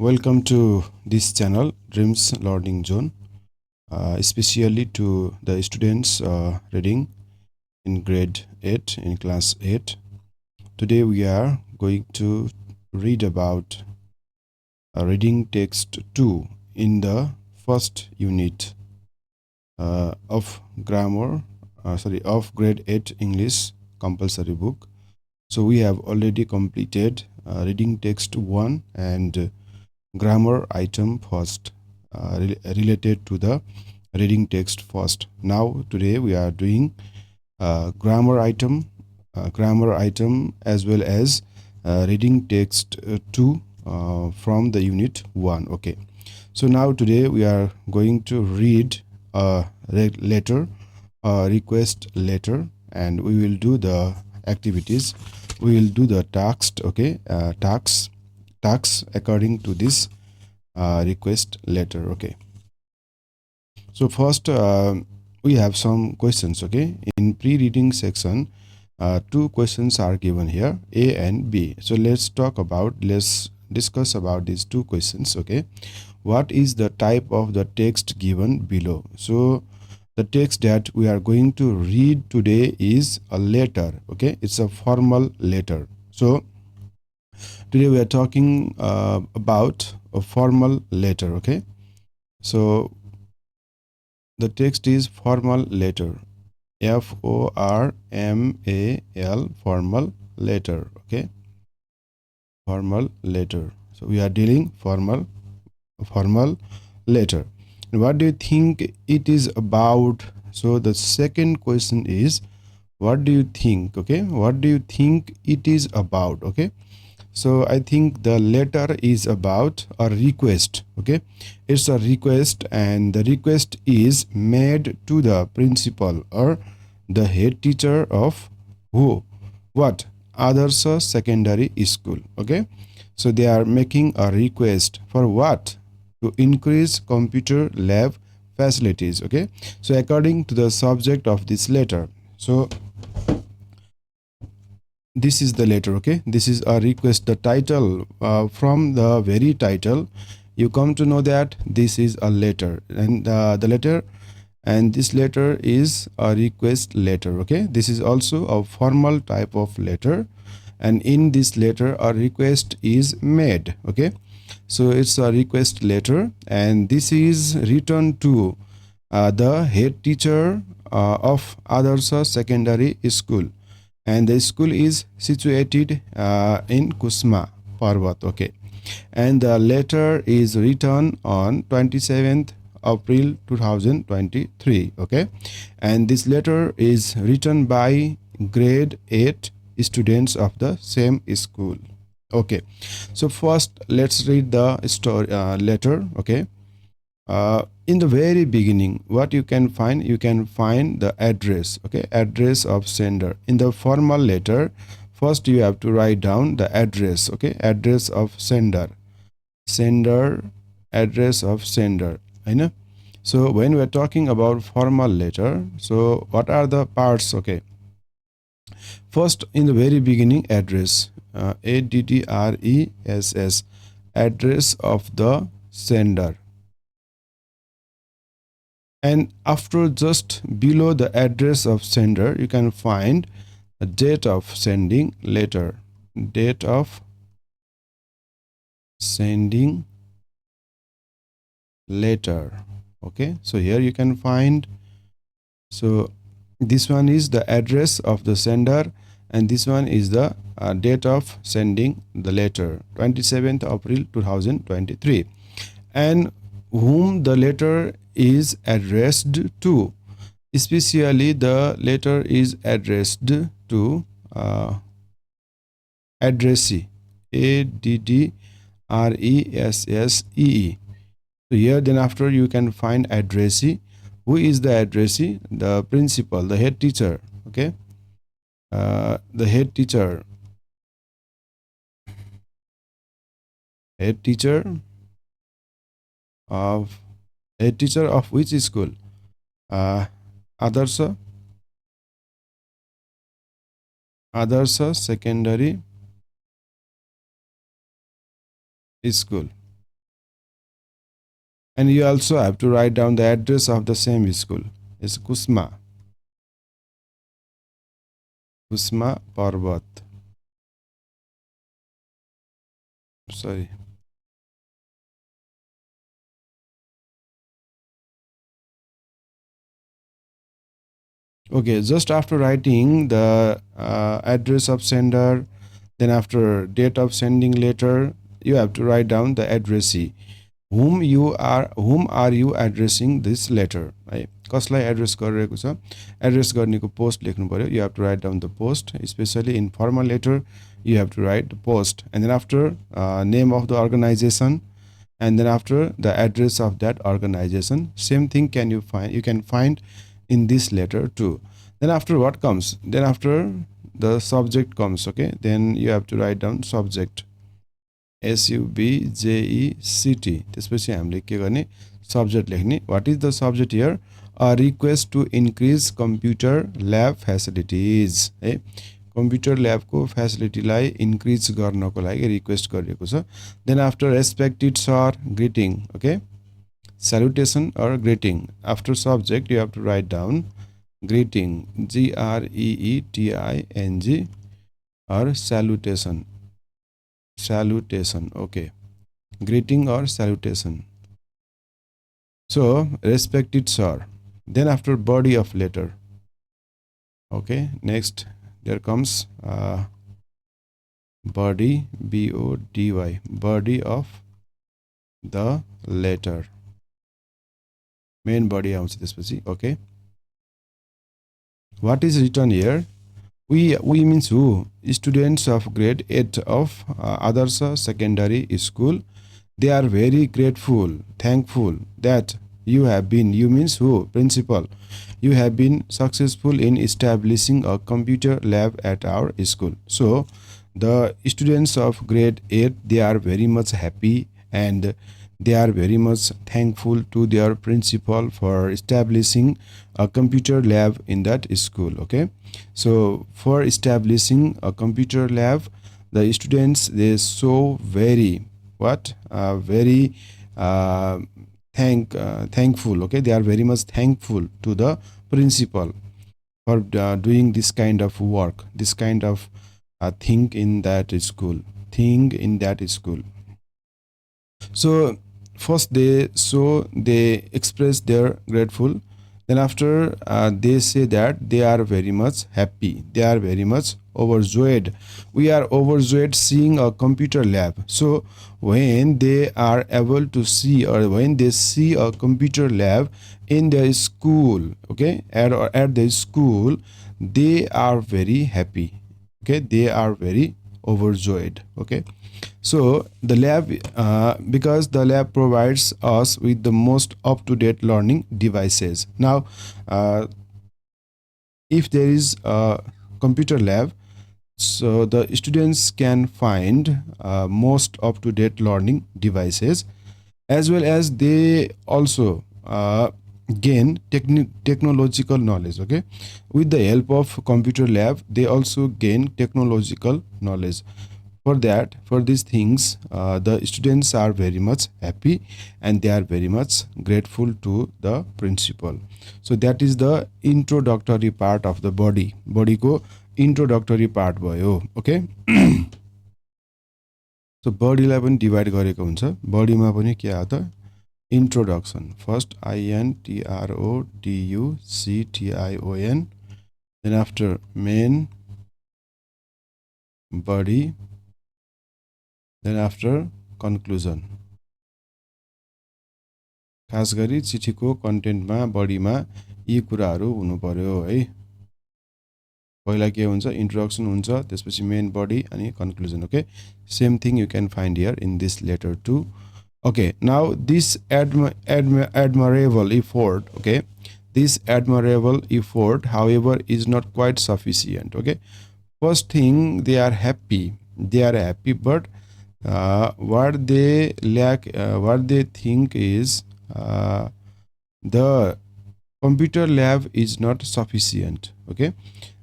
Welcome to this channel, Dreams Learning Zone, especially to the students reading in grade 8, in class 8. Today we are going to read about reading text 2 in the first unit of of grade 8 English compulsory book. So we have already completed reading text 1 and grammar item first, related to the reading text first. Now today we are doing grammar item as well as reading text 2 from the unit 1. Okay, so now today we are going to read a letter, a request letter, and we will do the activities. We will do the tasks. Okay, tasks according to this request letter. Okay, so first we have some questions. Okay, in pre-reading section, two questions are given here, A and B. So let's discuss about these two questions. Okay, what is the type of the text given below? So the text that we are going to read today is a letter. Okay, it's a formal letter. So today we are talking about a formal letter. Okay, so the text is formal letter, formal, formal letter. Okay, formal letter. So we are dealing formal letter. And what do you think it is about? So the second question is, what do you think? Okay, what do you think it is about? Okay, so I think the letter is about a request. Okay, it's a request, and the request is made to the principal or the head teacher of who? What? Adarsa Secondary School. Okay, so they are making a request for what? To increase computer lab facilities. Okay, so according to the subject of this letter, so this is the letter. Okay, this is a request. The title, from the very title you come to know that this is a letter, and the letter, and this letter is a request letter. Okay, this is also a formal type of letter, and in this letter a request is made. Okay, so it's a request letter, and this is written to the head teacher of Adarsa Secondary School, and the school is situated in Kusma Parvat. Okay, and the letter is written on 27th April 2023. Okay, and this letter is written by grade 8 students of the same school. Okay, so first let's read the story letter. Okay, in the very beginning, what you can find, the address. Okay, address of sender. In the formal letter, first you have to write down the address. Okay, address of sender, address of sender. I know. So when we are talking about formal letter, so what are the parts? Okay, first, in the very beginning, address, address, address of the sender. And after, just below the address of sender, you can find the date of sending letter, date of sending letter. Okay, so here you can find, so this one is the address of the sender, and this one is the date of sending the letter, 27th April 2023, and whom the letter is addressed to. Especially the letter is addressed to addressee, addressee. So here, then after, you can find addressee. Who is the addressee? The principal, the head teacher. Okay, the head teacher, head teacher of head teacher of which school? Adarsa Secondary School. And you also have to write down the address of the same school. It's Kusma Parvat. Sorry. Okay, just after writing the address of sender, then after date of sending letter, you have to write down the addressee. Whom are you addressing this letter? है कसलाई address गरिरहेको छ address गर्नेको post लेख्नु पर्यो you have to write down the post, especially in formal letter you have to write the post, and then after name of the organization, and then after the address of that organization. Same thing you can find in this letter too. Then after what comes? Then after the subject comes. Okay, then you have to write down subject. SUBJECT. त्यसपछि हामीले के गर्ने subject लेख्ने. What is the subject here? A request to increase computer lab facilities. है computer ल्याबको फ्यासिलिटीलाई increase गर्नको लागि रिक्वेस्ट गरिएको छ. Then after respected sir greeting. Okay, salutation or greeting. After subject you have to write down greeting, GREETING, or salutation. Okay, greeting or salutation. So respected sir. Then after body of letter. Okay, next there comes body, BODY, body of the letter. Main body आउँछ त्यसपछि. Okay, what is written here? We means who? Students of grade 8 of Adarsa Secondary School. They are very grateful, thankful that you means who? Principal. You have been successful in establishing a computer lab at our school. So the students of grade 8, they are very much happy and they are very much thankful to their principal for establishing a computer lab in that school. Okay, so for establishing a computer lab, the students, they so very very thankful. Okay, they are very much thankful to the principal for doing this kind of work, this kind of thing in that school. So first they express their grateful. Then after they say that they are very much happy, they are very much overjoyed. We are overjoyed seeing a computer lab. So when they are able to see, or when they see a computer lab in their school, okay, at the school, they are very happy. Okay, they are very overjoyed. Okay, so the lab, because the lab provides us with the most up-to-date learning devices. Now, if there is a computer lab, so the students can find most up-to-date learning devices, as well as they also gain technological knowledge. Okay, with the help of computer lab, they also gain technological knowledge. For these things, the students are very much happy and they are very much grateful to the principal. So that is the introductory part of the body ko introductory part भयो. Okay, so body लाई पनि divide गरेको हुन्छ. Body मा पनि के आयो त introduction. First INTRODUCTION, then after main body, then after conclusion. खास गरी चिठीको कन्टेन्टमा बडीमा यी कुराहरू हुनु पर्यो है. पहिला के हुन्छ, इन्ट्रोडक्सन हुन्छ, त्यसपछि मेन बडी अनि conclusion. Okay, same thing you can find here in this letter too. Okay, now this admirable effort, okay, this admirable effort, however, is not quite sufficient. Okay, first thing, they are happy, but what they lack, what they think is the computer lab is not sufficient. Okay,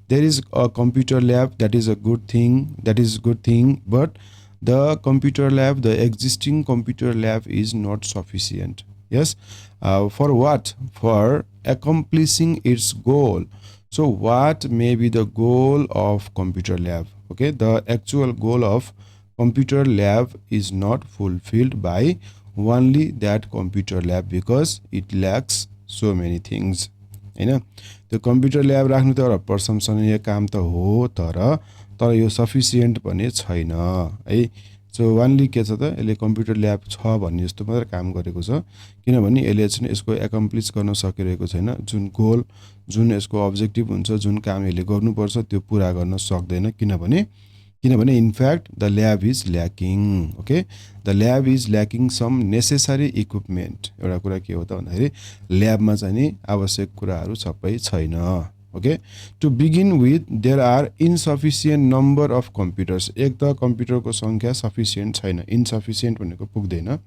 there is a computer lab, that is a good thing, but the computer lab, the existing computer lab is not sufficient. Yes. For what? For accomplishing its goal. So what may be the goal of computer lab? Okay, the actual goal of computer lab is not fulfilled by only that computer lab because it lacks so many things. हैन, त्यो computer lab राख्नु त एउटा प्रशंसनीय काम त हो, तर तर यो सफिसिएन्ट पनि छैन है। सो वानली के छ त, यसले कम्प्युटर ल्याब छ भन्ने जस्तो मात्र काम गरेको छ, किनभने यसले चाहिँ यसको एकम्प्लिस गर्न सकिरहेको छैन। जुन गोल, जुन यसको अब्जेक्टिभ हुन्छ, जुन काम यसले गर्नुपर्छ त्यो पुरा गर्न सक्दैन, किनभने किनभने in fact the lab is lacking. Okay, the lab is lacking some necessary equipment. एउटा कुरा के हो त भन्दाखेरि ल्याबमा चाहिँ नि आवश्यक कुराहरू सबै छैन। Okay, to begin with there are insufficient number of computers. एक त कम्प्युटरको सङ्ख्या सफिसियन्ट छैन, इन्सफिसियन्ट भनेको पुग्दैन,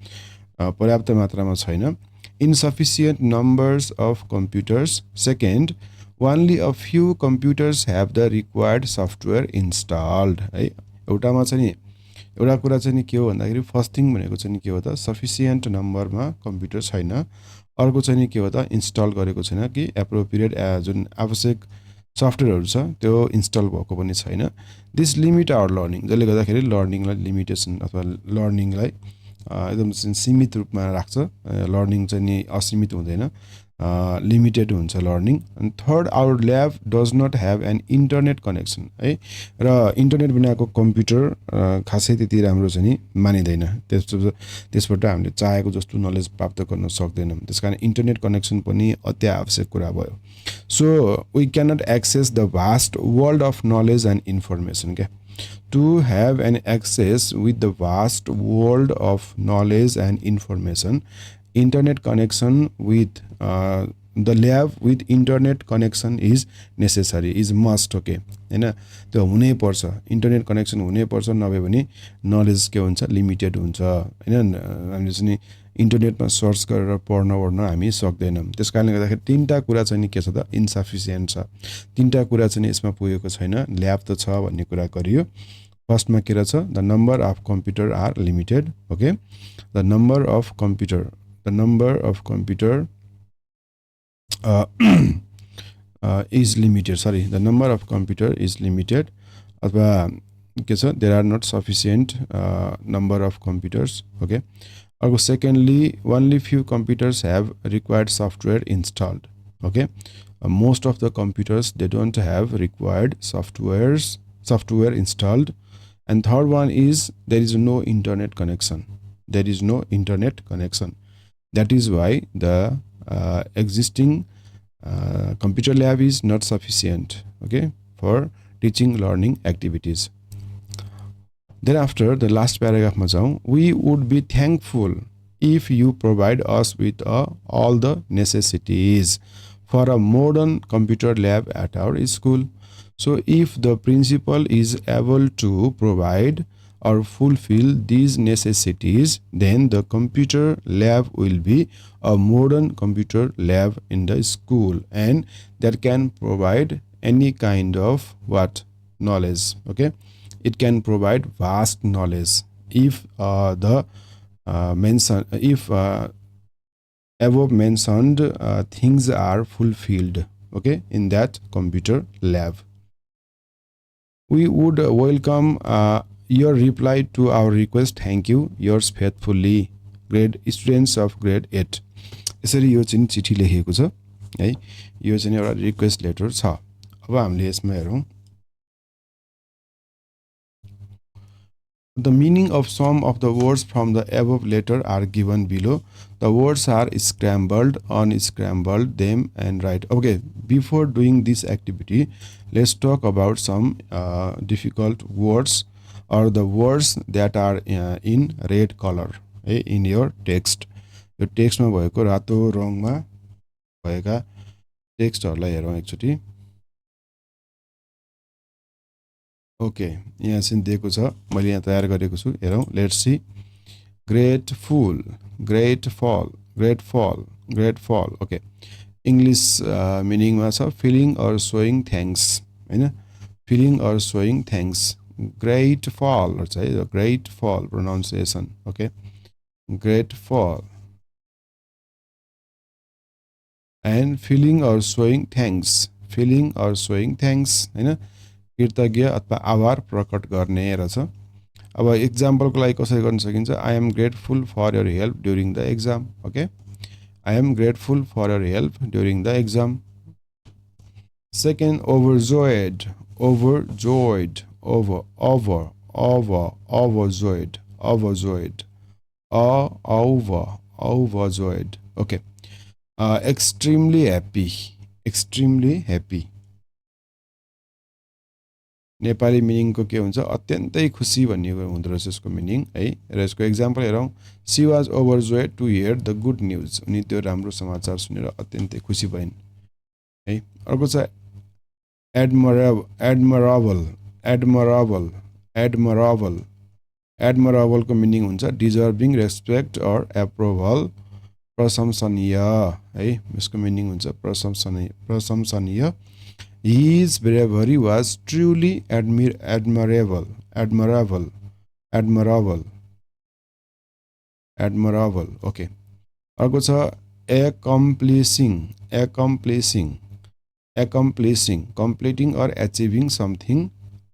पर्याप्त मात्रामा छैन। Insufficient numbers of computers. Second, only a few computers have the required software installed है। एउटामा चाहिँ नि एउटा कुरा चाहिँ नि के हो भन्दाखेरि फर्स्ट थिङ भनेको चाहिँ नि के हो त, सफिसियन्ट नम्बरमा कम्प्युटर छैन। अर्को चाहिँ नि के हो त, इन्स्टल गरेको छैन कि एप्रोप्रिएट जुन आवश्यक सफ्टवेयरहरू छ त्यो इन्स्टल भएको पनि छैन। दिस लिमिट आवर लर्निङ, जसले गर्दाखेरि लर्निङलाई लिमिटेसन अथवा लर्निङलाई एकदम सीमित रूपमा राख्छ। लर्निङ चाहिँ नि असीमित हुँदैन, लिमिटेड हुन्छ learning. And third, our lab does not have an internet connection है, र इन्टरनेट बिनाको कम्प्युटर खासै त्यति राम्रो चाहिँ नि मानिँदैन। त्यसबाट हामीले चाहेको जस्तो नलेज प्राप्त गर्न सक्दैनौँ, त्यस कारण इन्टरनेट कनेक्सन पनि अति आवश्यक कुरा भयो। So we cannot access the vast world of knowledge and information. क्या, to have an access with the vast world of knowledge and information, internet connection with the lab with internet connection is necessary, is must। okay, हैन, त्यो हुनै पर्छ, internet connection हुनै पर्छ, नभए भने knowledge के हुन्छ, लिमिटेड हुन्छ हैन। हामीले चाहिँ इन्टरनेटमा सर्च गरेर पढ्न हामी सक्दैनौँ। त्यस कारणले गर्दाखेरि तीनटा कुरा चाहिँ नि के छ त, इन्सफिसियन्ट छ। तीनटा कुरा चाहिँ यसमा पुगेको छैन, ल्याब त छ भन्ने कुरा गरियो। फर्स्टमा के रहेछ, the number of computer are limited. Okay, the number of computer is limited, sorry, the number of computer is limited, अथवा के छ, there are not sufficient number of computers। okay, अर्को secondly, only few computers have required software installed। okay, most of the computers they don't have required software installed। and third one is there is no internet connection, that is why the existing computer lab is not sufficient, okay, for teaching learning activities। then after the last paragraph ma jaun, we would be thankful if you provide us with all the necessities for a modern computer lab at our school। so if the principal is able to provide or fulfill these necessities, then the computer lab will be a modern computer lab in the school, and that can provide any kind of what knowledge। okay, it can provide vast knowledge if the above mentioned things are fulfilled, okay, in that computer lab। we would welcome your reply to our request। thank you, yours faithfully, grade students of grade 8। यसरी यो चाहिँ चिठी लेखेको छ है, यो चाहिँ एउटा रिक्वेस्ट लेटर छ। अब हामीले यसमा हेरौँ, the meaning of some of the words from the above letter are given below। the words are scrambled, unscrambled them and write। okay, before doing this activity, let's talk about some difficult words or the words that are in red color in your text। यो टेक्स्टमा भएको रातो रङमा भएका टेक्स्टहरूलाई हेरौँ एकचोटि। Okay, यहाँ चाहिँ दिएको छ, मैले यहाँ तयार गरेको छु, हेरौँ, let's see. Grateful, grateful, grateful, grateful. Okay, English मिनिङमा छ फिलिङ अर सोइङ थ्याङ्क्स हैन, feeling or saying thanks. Grateful चाहिँ grateful pronunciation. Okay, grateful. and feeling or showing thanks, feeling or showing thanks हैन, कृतज्ञ अथवा आभार प्रकट गर्ने रहेछ। अब एक्जाम्पलको लागि कसरी गर्न सकिन्छ, I am grateful for your help during the exam. Okay, I am grateful for your help during the exam. Second, overjoyed, overjoyed, overjoyed, overjoyed, overjoyed। Okay, extremely happy, extremely happy। Nepali मिनिङको के हुन्छ, अत्यन्तै खुसी भन्ने हुँदो रहेछ यसको मिनिङ है। र यसको एक्जाम्पल हेरौँ, she was overjoyed to hear the good news, उनी त्यो राम्रो समाचार सुनेर अत्यन्तै खुसी भइन् है। अर्को छ एडमरेबल, एडमरेबल, एडमरेबल, एडमरेबल। एडमरेबलको मिनिङ हुन्छ डिजर्भिङ रेस्पेक्ट अर एप्रुभल, प्रशंसनीय है। यसको मिनिङ हुन्छ प्रशंसनीय, प्रशंसनीय। His bravery was truly admirable, admirable, admirable, admirable। Okay, अर्को छ accomplishing, accomplishing, accomplishing, completing or achieving something,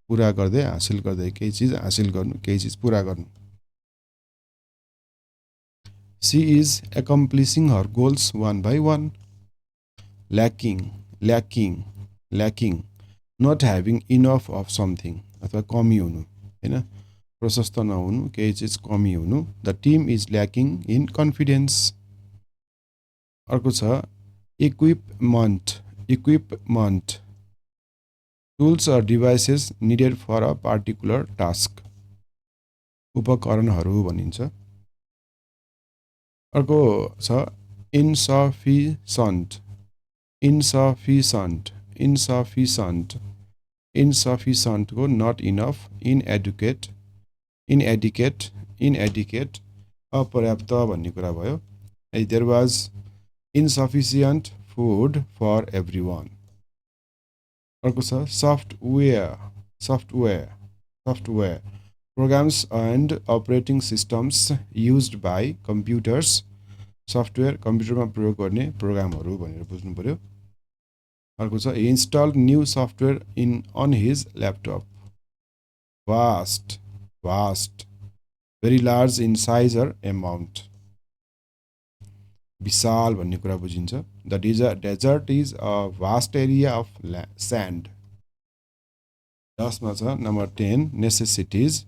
पूरा गर्दै, हासिल गर्दै, केही चिज हासिल गर्नु, केही चिज पूरा गर्नु। She is accomplishing her goals one by one। Lacking, lacking, lacking, not having enough of something, अथवा कमी हुनु हैन, प्रशस्त नहुनु, केही चिज कमी हुनु। The team is lacking in confidence. अर्को छ equipment, equipment, tools or devices needed for a particular task, उपकरणहरू भनिन्छ। अर्को छ इन्सफिसन्ट, इन्सफिसन्ट, इन्सफिसन्ट, इन्सफिसन्ट को not enough, inadequate, inadequate, inadequate, अपर्याप्त भन्ने कुरा भयो। There was insufficient food for everyone. अर्को छ software, software, software, programs and operating systems used by computers, software कम्प्युटरमा प्रयोग गर्ने प्रोग्रामहरू भनेर बुझ्नु पर्यो। अर्को छ install new software in on his laptop. Vast, vast, very large in size or amount, विशाल भन्ने कुरा बुझिन्छ। The desert is a vast area of sand. 10 मा छ नम्बर 10 नेसेसिटिज,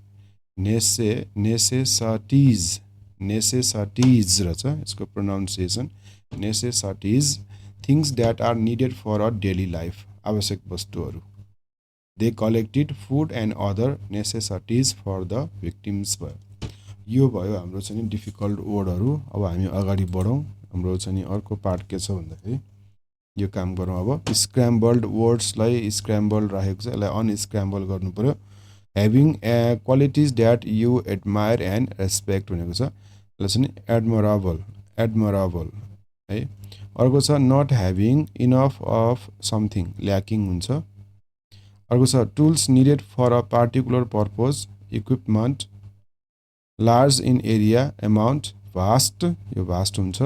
नेसेसिटिज, नेसेसिटिज रहेछ यसको pronunciation, necessities, things that are needed for a daily life, आवश्यक वस्तुहरू। They collected food and other necessities for the victims भयो। यो भयो हाम्रो चाहिँ डिफिकल्ट वर्डहरू। अब हामी अगाडि बढौँ। हाम्रो चाहिँ अर्को पार्ट के छ भन्दाखेरि यो काम गरौँ। अब स्क्रैम्बल्ड वर्ड्सलाई स्क्रैम्बल्ड राखेको छ, यसलाई अनस्क्रैम्बल गर्नु पर्यो। Having qualities that you admire and respect भनेको छ, यसलाई चाहिँ एडमरेबल, एडमरेबल है। अर्को छ not having enough of something, lacking हुन्छ। अर्को छ tools needed for a particular purpose, equipment. Large in area, amount, vast, यो भास्ट हुन्छ।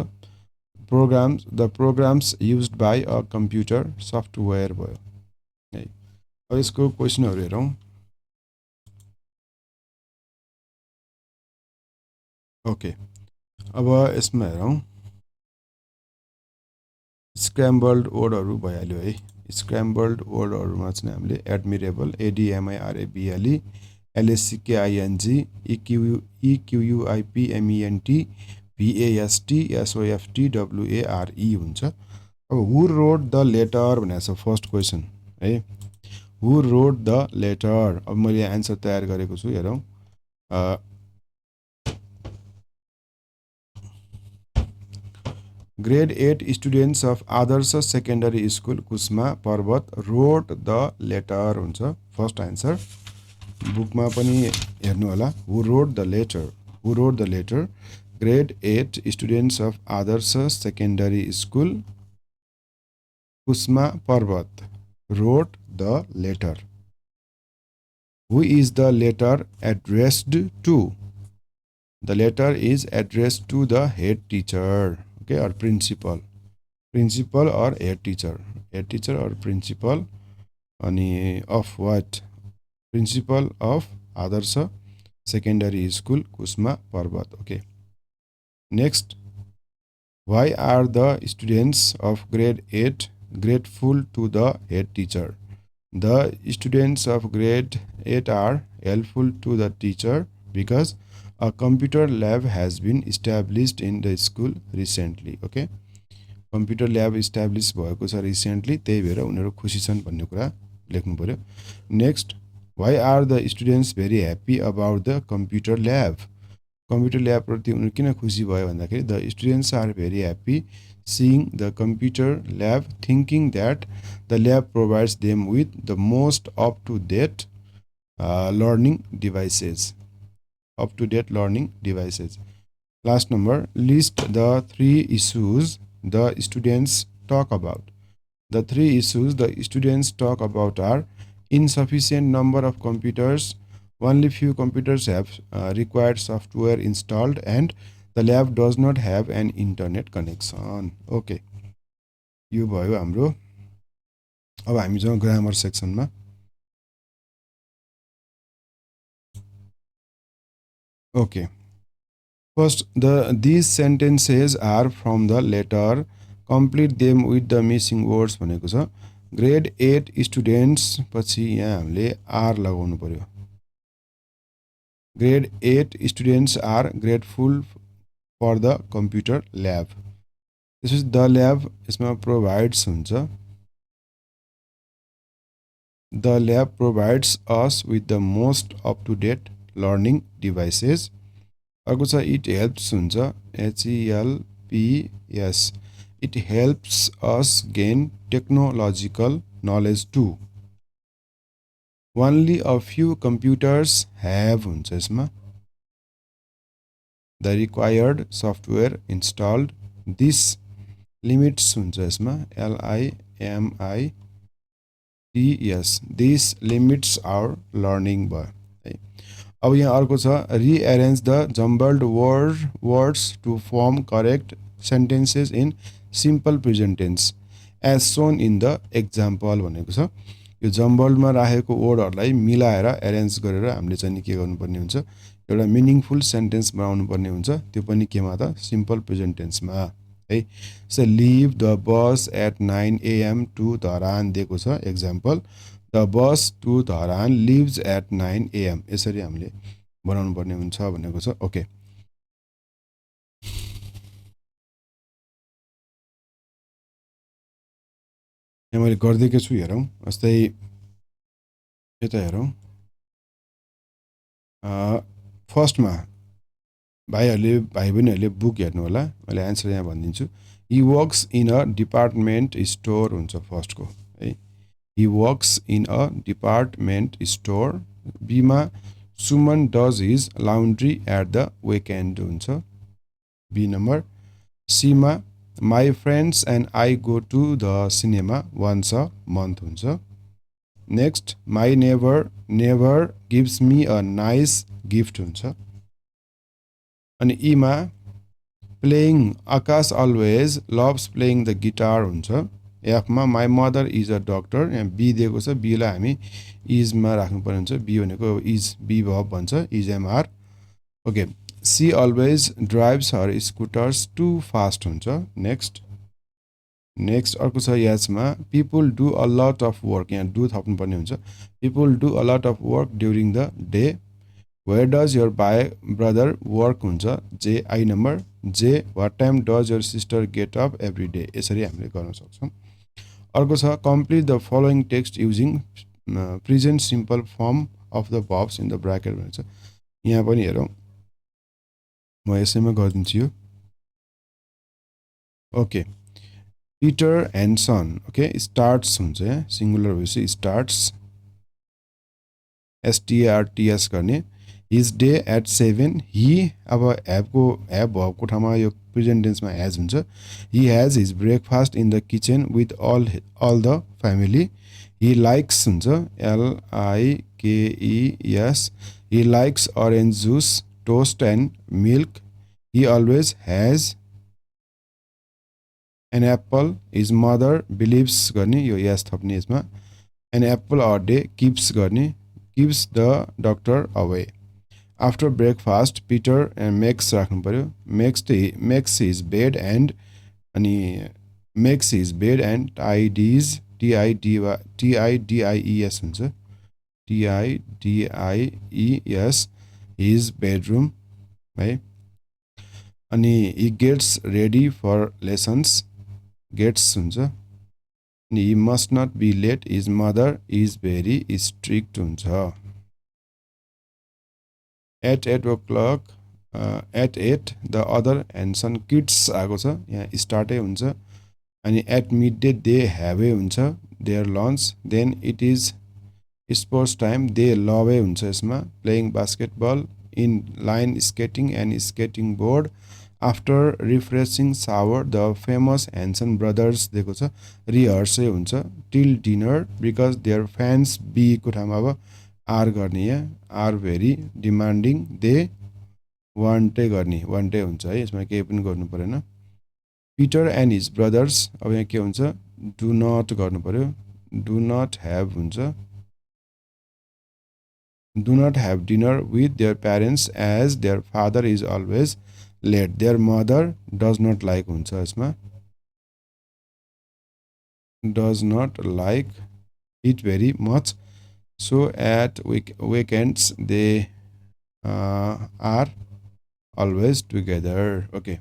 Programs, the programs used by a computer, software भयो है। अब यसको क्वेसनहरू हेरौँ। ओके, अब यसमा हेरौँ स्क्रैम्बल्ड वर्डहरू भइहाल्यो है। स्क्रैम्बल्ड वर्डहरूमा चाहिँ हामीले एडमिरेबल, एडिएमआइआरएबिएलई, एलएससिकेआइएनजी, इक्युयुआइपिएमइएनटी, भिएएसटी, एसओएफटी, डब्लुएआरई हुन्छ। अब हु रोड द लेटर भनेको छ फर्स्ट क्वेसन है। हु रोड द लेटर, अब मैले एन्सर तयार गरेको छु हेरौँ। Grade 8 students of Adarsh secondary school Kusma Parbat wrote the letter हुन्छ फर्स्ट एन्सर। बुकमा पनि हेर्नु होला, who wrote the letter, who wrote the letter. Grade 8 students of Adarsh secondary school Kusma Parbat wrote the letter. Who is the letter addressed to? The letter is addressed to the head teacher, okay, or principal. Principal or head teacher or principal अनि of what? Principal of Adarsa Secondary School Kusma Parbat. Okay. Next, why are the students of grade 8 grateful to the head teacher? The students of grade 8 are helpful to the teacher because a computer lab has been established in the school recently. Okay. Computer lab established भएको छ recently, त्यही भएर उनीहरू खुसी छन् भन्ने कुरा लेख्नु पर्यो. Next, why are the students very happy about the computer lab? Computer lab प्रति उनीहरू किन खुसी भयो भन्दाखेरि the students are very happy seeing the computer lab, thinking that the lab provides them with the most up-to-date learning devices. Up-to-date learning devices. Last number, list the 3 issues the students talk about. The 3 issues the students talk about are insufficient number of computers, only few computers have required software installed, and the lab does not have an internet connection. Okay. यो भयो हाम्रो. अब हामी जाउँ grammar सेक्सनमा. Okay. First, these sentences are from the letter. Complete them with the missing words भनेको छ. Grade 8 students पछि यहाँ हामीले आर लगाउनु पर्यो. Grade 8 students are grateful for the computer lab. This is the lab, यसमा provides हुन्छ. The lab provides us with the most up-to-date learning devices. अर्को छ it helps हुन्छ. HELPS. It helps us gain technological knowledge too. Only a few computers have हुन्छ यसमा the required software installed. This limits हुन्छ यसमा LIMITS. This limits our learning भयो. अब यहाँ अर्को छ rearrange the jumbled words to form correct sentences in simple present tense as shown in the example भनेको छ. यो जम्बल्डमा राखेको वर्डहरूलाई मिलाएर एरेन्ज गरेर हामीले चाहिँ के गर्नुपर्ने हुन्छ, एउटा मिनिङफुल सेन्टेन्स बनाउनु पर्ने हुन्छ. त्यो पनि केमा त सिम्पल प्रेजेन्ट टेन्समा है. So leave the bus at 9 AM to Dharan दिएको छ example. The bus to Dharan leaves at 9 AM. यसरी हामीले बनाउनु पर्ने हुन्छ भनेको छ. ओके. यहाँ मैले गरिदिएको छु, हेरौँ. जस्तै यता हेरौँ. फर्स्टमा भाइ बहिनीहरूले बुक हेर्नु होला. मैले एन्सर यहाँ भनिदिन्छु. He works in a department store हुन्छ फर्स्टको है. He works in a department store. बीमा Suman does his laundry at the weekend हुन्छ. B number. सीमा my friends and I go to the cinema once a month हुन्छ. Next my neighbour gives me a nice gift हुन्छ. अनि ईमा playing Akash always loves playing the guitar हुन्छ. एफमा my mother is a doctor. यहाँ be दिएको छ, बीलाई हामी इजमा राख्नुपर्ने हुन्छ. बी भनेको इज, बी भब भन्छ, is am are. Okay. She always drives her scooters too fast हुन्छ. नेक्स्ट अर्को छ यसमा people do a lot of work. यहाँ डु थप्नुपर्ने हुन्छ. People do a lot of work during the day. Where does your brother work हुन्छ. J I number. J what time does your sister get up every day. यसरी हामीले गर्न सक्छौँ. अर्को छ complete the following text using present simple form of the verbs in the bracket भन्छ. यहाँ पनि हेरौँ, म यसैमा गरिदिन्छु यो. Okay. Peter and son. Okay. Starts हुन्छ, यहाँ सिङ्गुलर भएपछि स्टार्ट्स, STARTS गर्ने. His day at 7. हि अब हेभ भएको ठाउँमा यो प्रेजेन्ट टेन्समा हेज हुन्छ. He has his breakfast in the kitchen with all the family. He likes हुन्छ, LIKES. He likes orange juice, toast and milk. He always has An apple is mother believes गर्ने यो yes थप्ने यसमा an apple a day keeps गर्ने keeps the doctor away. After breakfast Peter makes राख्नु पर्यो makes his bed and अनि makes his bed and tidies tidies हुन्छ tidies his bedroom है अनि he gets ready for lessons gets हुन्छ अनि he must not be late his mother is very strict हुन्छ at 8 o'clock at 8 the other and some kids आएको छ यहाँ स्टार्टै हुन्छ अनि at midday they have हुन्छ their lunch then it is sports time they love हुन्छ यसमा playing basketball in line skating and skating board after refreshing shower the famous Hanson brothers दिएको छ rehearse हुन्छ till dinner because their fans be को ठाउँमा अब are गर्ने यहाँ are very demanding they वान्टै गर्ने वान्टै हुन्छ है यसमा केही पनि गर्नु परेन Peter and his brothers अब यहाँ के हुन्छ do not गर्नु पर्यो do not have हुन्छ do not have dinner with their parents as their father is always late their mother does not like हुन्छ यसमा does not like it very much so at weekends they are always together okay